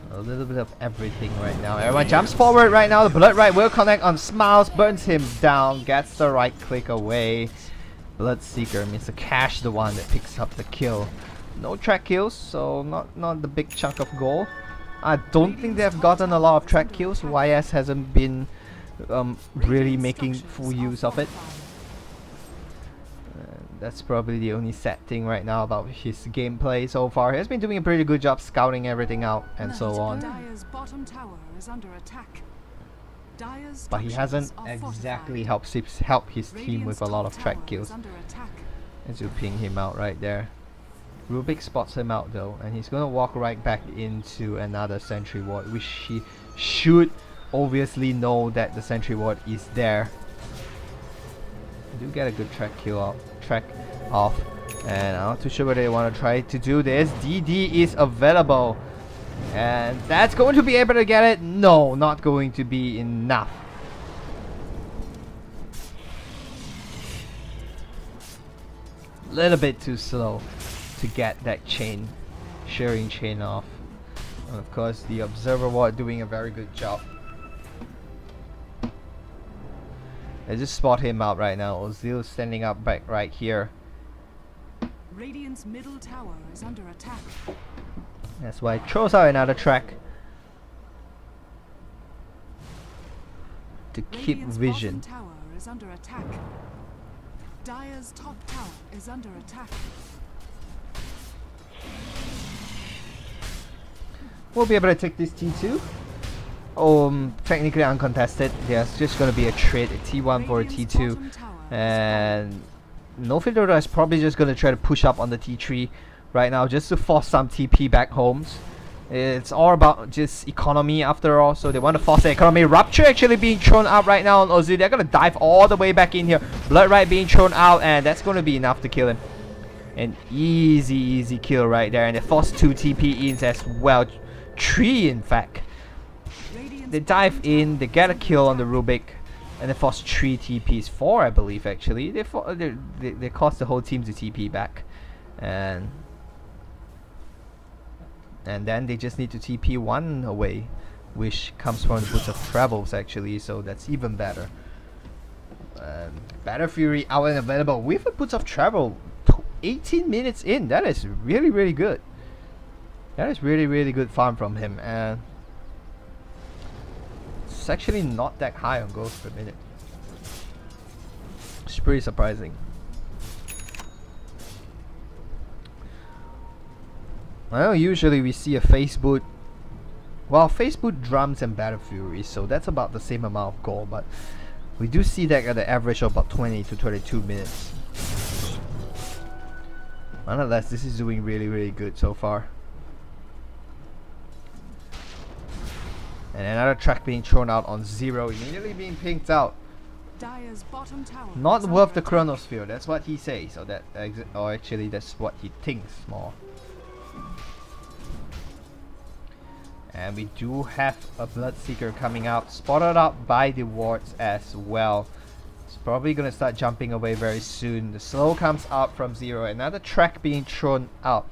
A little bit of everything right now. Everyone jumps forward right now. The Blood Right will connect on Smiles, burns him down, gets the right click away. Bloodseeker, Mr. Cash, the one that picks up the kill. No track kills, so not the big chunk of goal. I don't think they've gotten a lot of track kills. YS hasn't been really making full use of it. That's probably the only sad thing right now about his gameplay so far. He has been doing a pretty good job scouting everything out and so on. But he hasn't exactly helped his team with a lot of track kills. As you ping him out right there. Rubik spots him out though, and he's gonna walk right back into another sentry ward, which he should obviously know that the sentry ward is there. Do get a good track off, and I'm not too sure whether they want to try to do this. DD is available, and that's going to be able to get it. No, not going to be enough. Little bit too slow to get that shearing chain off. And of course, the observer ward doing a very good job. I just spot him out right now. Ozil standing up back right here. Radiant's middle tower is under attack. That's why it throws out another track to keep vision. Bottom tower is under attack. Dire's top tower is under attack. We'll be able to take this T2. Technically uncontested. There's just gonna be a trade, a T1 for a T2, and NoFilter is probably just gonna try to push up on the T3 right now just to force some TP back homes. It's all about just economy after all, so they want to force the economy. Rupture actually being thrown out right now on Ozil. They're gonna dive all the way back in here. Blood Right being thrown out, and that's gonna be enough to kill him. An easy kill right there, and they force 2 TP ins as well, 3 in fact. They dive in, they get a kill on the Rubik, and they force 3 TPs, 4 I believe actually. They caused the whole team to TP back, and then they just need to TP 1 away, which comes from the Boots of Travels actually, so that's even better. Battle Fury out and available with a Boots of Travel 18 minutes in. That is really good. That is really good farm from him, and it's actually not that high on goals per minute. It's pretty surprising. Well, usually we see a face boot. Well, face boot drums and Battle Fury, so that's about the same amount of goal, but we do see that at the average of about 20 to 22 minutes. Nonetheless, this is doing really good so far. And another track being thrown out on 0, immediately being pinked out. Dire's bottom tower Not worth the Chronosphere, that's what he says. So that, or actually that's what he thinks more. And we do have a Bloodseeker coming out, spotted out by the wards as well. It's probably gonna start jumping away very soon. The slow comes out from 0, another track being thrown out.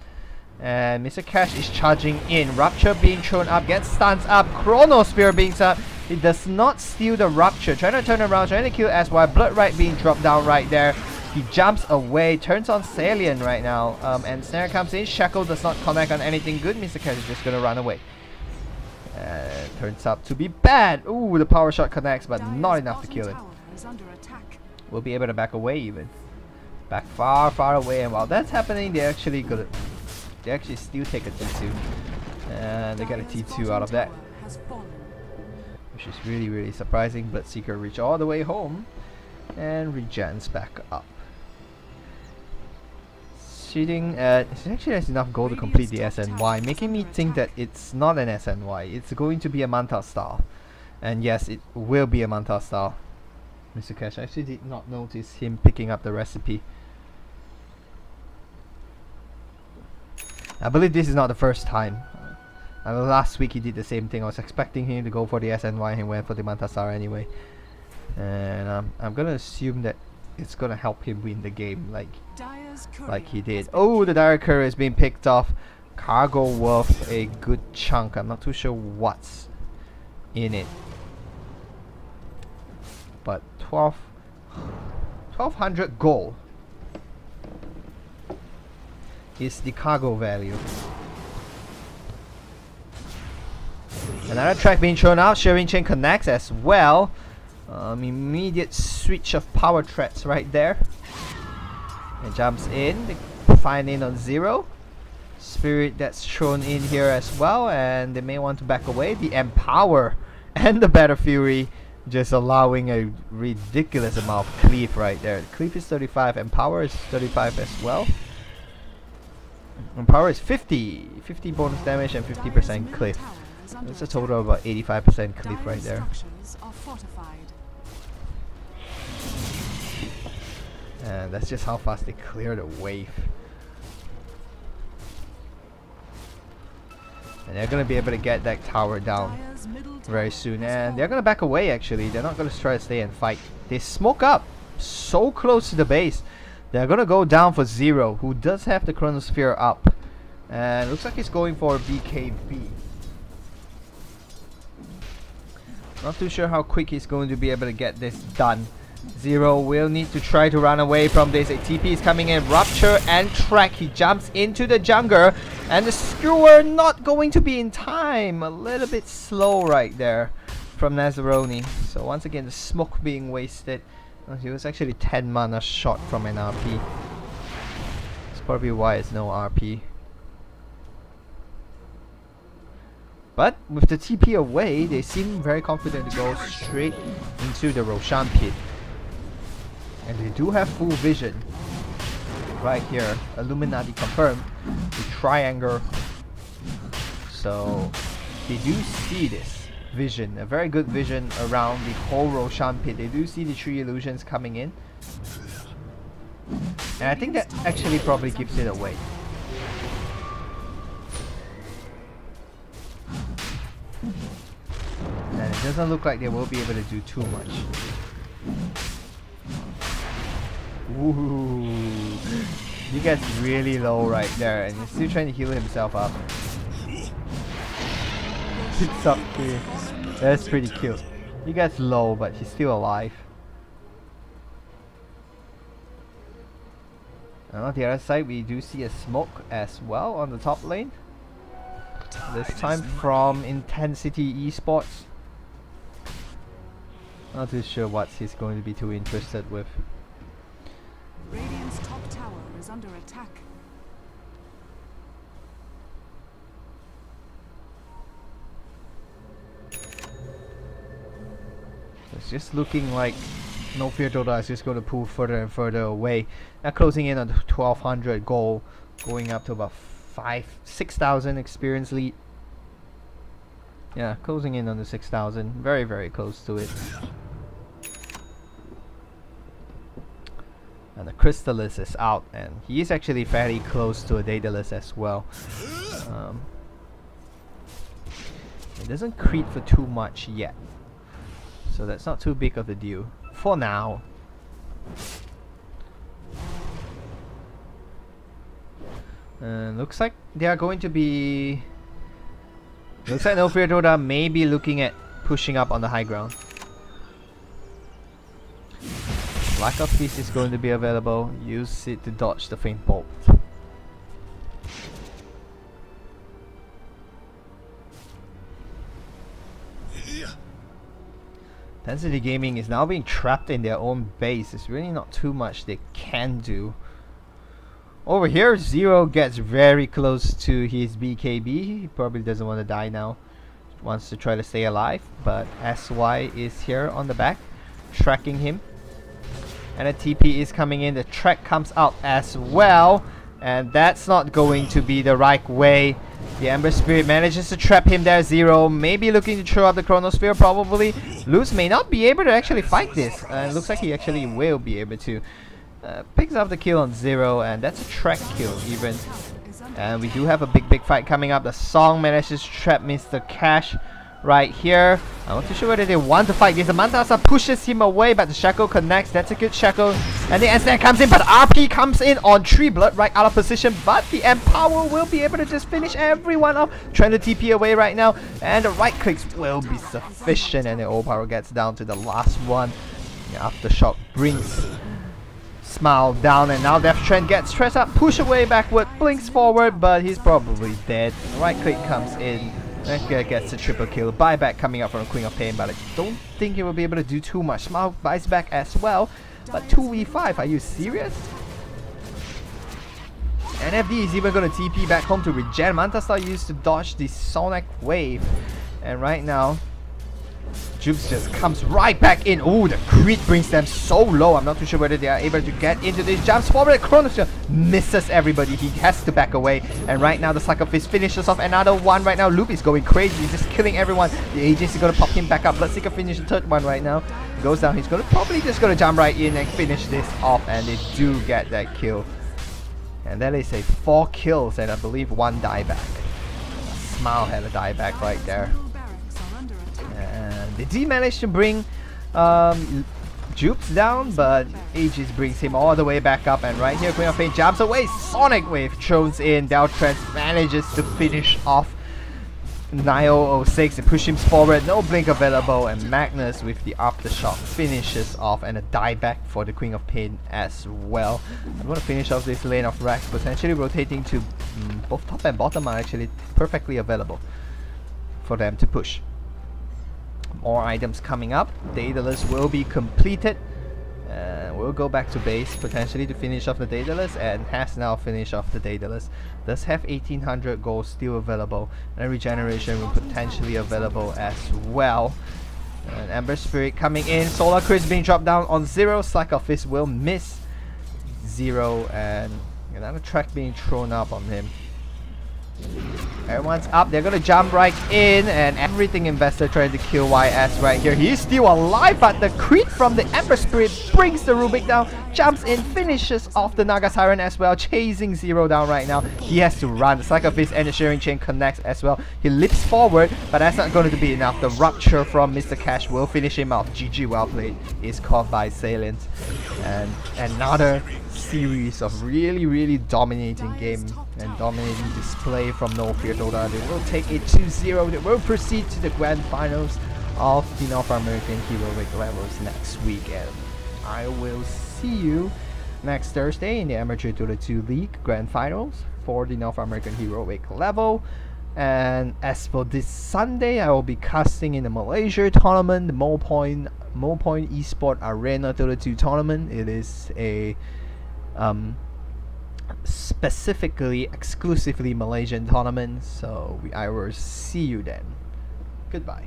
And Mr. Cash is charging in. Rupture being thrown up, gets stuns up. Chronosphere being up. It does not steal the Rupture. Trying to turn around, trying to kill SY. Blood Right being dropped down right there. He jumps away, turns on Salient right now. And Snare comes in. Shackle does not connect on anything good. Mr. Cash is just gonna run away. Turns out to be bad. Ooh, the power shot connects, but not enough to kill him. We'll be able to back away even. Back far away, and while that's happening, they actually still take a T2. And they get a T2 out of that. Which is really surprising. Bloodseeker reach all the way home and regens back up. shooting at... It actually has enough gold to complete the SNY, making me think that it's not an SNY. It's going to be a Manta style. And yes, it will be a Manta style. Mr. Cash, I actually did not notice him picking up the recipe. I believe this is not the first time. Last week he did the same thing. I was expecting him to go for the SNY and he went for the Manta Star anyway. And I'm gonna assume that it's gonna help him win the game like he did. Oh, the Dire Courier is being picked off. Cargo worth a good chunk. I'm not too sure what's in it. But 1200 gold is the cargo value. Another track being thrown out. Shearing Chain connects as well. Immediate switch of power threats right there. It jumps in. They find in on 0. Spirit that's thrown in here as well, and they may want to back away. The Empower and the Battle Fury just allowing a ridiculous amount of cleave right there. The cleave is 35, Empower is 35 as well. Empower is 50 bonus damage and 50% cleave. That's a total of about 85% cleave right there. And that's just how fast they clear the wave. And they're gonna be able to get that tower down very soon. And they're gonna back away actually. They're not gonna try to stay and fight. They smoke up so close to the base. They're gonna go down for 0, who does have the Chronosphere up. And looks like he's going for BKB. Not too sure how quick he's going to be able to get this done. 0 will need to try to run away from this. A TP is coming in. Rupture and Track. He jumps into the jungler. And the Skewer not going to be in time. A little bit slow right there from Nazaroni. So once again, the smoke being wasted. He was actually 10 mana short from an RP. That's probably why it's no RP. But with the TP away, they seem very confident to go straight into the Roshan pit. And they do have full vision. Right here, Illuminati confirmed. The triangle. So they do see this vision, a very good vision around the whole Roshan pit. They do see the 3 illusions coming in. And I think that actually probably gives it away. And it doesn't look like they will be able to do too much. Ooh, he gets really low right there, and he's still trying to heal himself up. Picks up 3. That's pretty cute. He gets low, but he's still alive. And on the other side, we do see a smoke as well on the top lane. This time from Intensity ESports. Not too sure what he's going to be too interested with. Radiant's top tower is under attack. It's just looking like No Fear Dota is just going to pull further and further away. Now closing in on 1200 gold, going up to about 6,000 experience lead. Yeah, closing in on the 6,000, very close to it. And the Crystallis is out, and he is actually fairly close to a Daedalus as well. It doesn't creep for too much yet, so that's not too big of a deal for now. Looks like they are going to be... Looks like No Fear Dota may be looking at pushing up on the high ground. Lack of Feast is going to be available. Use it to dodge the Faint Bolt. Intensity Gaming is now being trapped in their own base. There's really not too much they can do. Over here, 0 gets very close to his BKB. He probably doesn't want to die now. Wants to try to stay alive. But SY is here on the back, tracking him. And a TP is coming in. The track comes out as well. and that's not going to be the right way. The Ember Spirit manages to trap him there, Zero. Maybe looking to throw up the Chronosphere, probably. Luz may not be able to actually fight this. Looks like he actually will be able to. Picks up the kill on Zero, and that's a track kill even. And we do have a big fight coming up. The Song manages to trap Mr. Cash right here. I'm not too sure whether they want to fight this. The Mantasa pushes him away, but the Shackle connects. That's a good Shackle. And the Ensnare comes in, but RP comes in on Tree Blood right out of position. But the Empower will be able to just finish everyone off. Trying to TP away right now. And the right clicks will be sufficient. And the Overpower gets down to the last one. The Aftershock brings Smile down, and now Death Trend gets stressed up, push away backward, blinks forward, but he's probably dead. The right click comes in, that guy gets a triple kill. Buyback coming up from the Queen of Pain, but I don't think he will be able to do too much. Smile buys back as well, but 2v5, are you serious? NFD is even going to TP back home to regen. Mantastar used to dodge the Sonic Wave, and right now Jupes just comes right back in. Oh, the crit brings them so low. I'm not too sure whether they are able to get into this. Jumps forward, Chronosphere misses everybody. He has to back away. And right now the Sucker Fist finishes off another one right now. Loop is going crazy. He's just killing everyone. The Aegis is going to pop him back up. Bloodseeker finish the third one right now. Goes down. He's going to probably just going to jump right in and finish this off. And they do get that kill. And that is a 4 kills and I believe 1 dieback. Smile had a dieback right there. They did manage to bring Jupes down, but Aegis brings him all the way back up, and right here Queen of Pain jumps away, Sonic Wave throws in, Downtrend manages to finish off 9006 and push him forward, no blink available, and Magnus with the Aftershock finishes off, and a dieback for the Queen of Pain as well. I'm going to finish off this lane of Rax, potentially rotating to both top and bottom are actually perfectly available for them to push. More items coming up. Daedalus will be completed. We'll go back to base potentially to finish off the Daedalus, and has now finished off the Daedalus. Does have 1800 gold still available, and regeneration will potentially available as well. And Ember Spirit coming in. Solar Crisp being dropped down on Zero. Slack of Fist will miss Zero, and another track being thrown up on him. Everyone's up, they're gonna jump right in, and everything investor trying to kill YS right here. He's still alive, but the crit from the Ember Spirit brings the Rubik down, jumps in, finishes off the Naga Siren as well, chasing Zero down right now. He has to run. The Cycle Fist and the Shearing Chain connects as well. He leaps forward, but that's not going to be enough. The Rupture from Mr. Cash will finish him off. GG, well played, is caught by Salient. And another series of really dominating game and dominating display from No Fear Dota. They will take it 2-0. They will proceed to the grand finals of the North American Heroic levels next week, and I will see you next Thursday in the Amateur Dota 2 League grand finals for the North American Heroic level. And as for this Sunday, I will be casting in the Malaysia tournament, the Mo Point Esports Arena Dota 2 tournament. It is a specifically exclusively Malaysian tournament, so I will see you then. Goodbye.